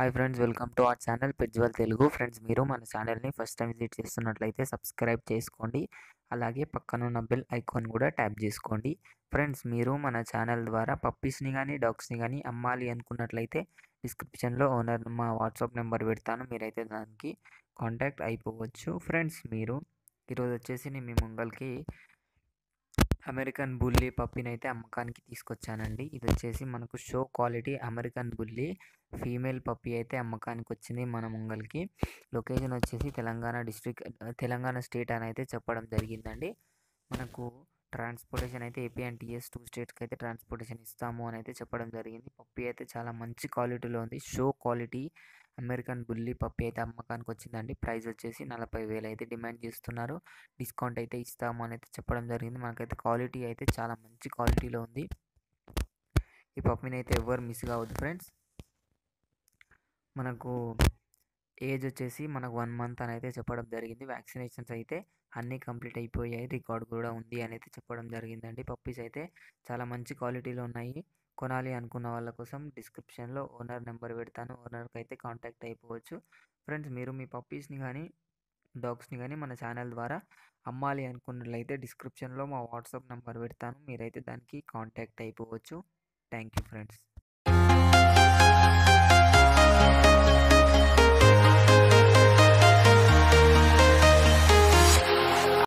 Hi friends, welcome to our channel పెజ్వల్ Telugu. Friends, మీరు మన ఛానల్ని ఫస్ట్ టైం విజిట్ చేస్తున్నట్లయితే సబ్స్క్రైబ్ చేసుకోండి. అలాగే పక్కనున్న బెల్ ఐకాన్ కూడా ట్యాప్ చేసుకోండి. ఫ్రెండ్స్, మీరు మన ఛానల్ ద్వారా పప్పీస్ని కానీ డాగ్స్ని కానీ అమ్మాలి అనుకున్నట్లయితే డిస్క్రిప్షన్లో ఓనర్ మా వాట్సాప్ నెంబర్ పెడతాను, మీరైతే దానికి కాంటాక్ట్ అయిపోవచ్చు. ఫ్రెండ్స్, మీరు ఈరోజు వచ్చేసి నేను మీ ముంగల్కి అమెరికన్ బుల్లీ పప్పీని అయితే అమ్మకానికి తీసుకొచ్చానండి. ఇది వచ్చేసి మనకు show quality American bully female puppy అయితే అమ్మకానికి వచ్చింది మన ముంగల్కి. లొకేషన్ వచ్చేసి తెలంగాణ స్టేట్ అని అయితే చెప్పడం జరిగిందండి. మనకు ట్రాన్స్పోర్టేషన్ అయితే ఏపీ అండ్ టీఎస్ 2 స్టేట్స్కి అయితే ట్రాన్స్పోర్టేషన్ ఇస్తాము అని అయితే చెప్పడం జరిగింది. పప్పీ అయితే చాలా మంచి క్వాలిటీలో ఉంది. Show quality American bully puppy అయితే అమ్మకానికి వచ్చిందండి. ప్రైస్ వచ్చేసి 40,000 అయితే డిమాండ్ చేస్తున్నారు. డిస్కౌంట్ అయితే ఇస్తాము అని అయితే చెప్పడం జరిగింది. మనకైతే క్వాలిటీ అయితే చాలా మంచి క్వాలిటీలో ఉంది. ఈ పప్పీని అయితే ఎవరు మిస్ కావద్దు ఫ్రెండ్స్. మనకు ఏజ్ వచ్చేసి మనకు 1 మంత్ అని అయితే చెప్పడం జరిగింది. వ్యాక్సినేషన్స్ అయితే అన్నీ కంప్లీట్ అయిపోయాయి, రికార్డ్ కూడా ఉంది అని అయితే చెప్పడం జరిగిందండి. పప్పీస్ అయితే చాలా మంచి క్వాలిటీలో ఉన్నాయి. కొనాలి అనుకున్న వాళ్ళ కోసం డిస్క్రిప్షన్లో ఓనర్ నెంబర్ పెడతాను, ఓనర్కి అయితే కాంటాక్ట్ అయిపోవచ్చు. ఫ్రెండ్స్, మీరు మీ పప్పీస్ని కానీ డాగ్స్ని కానీ మన ఛానల్ ద్వారా అమ్మాలి అనుకున్నట్లయితే డిస్క్రిప్షన్లో మా వాట్సాప్ నెంబర్ పెడతాను, మీరైతే దానికి కాంటాక్ట్ అయిపోవచ్చు. Thank you friends.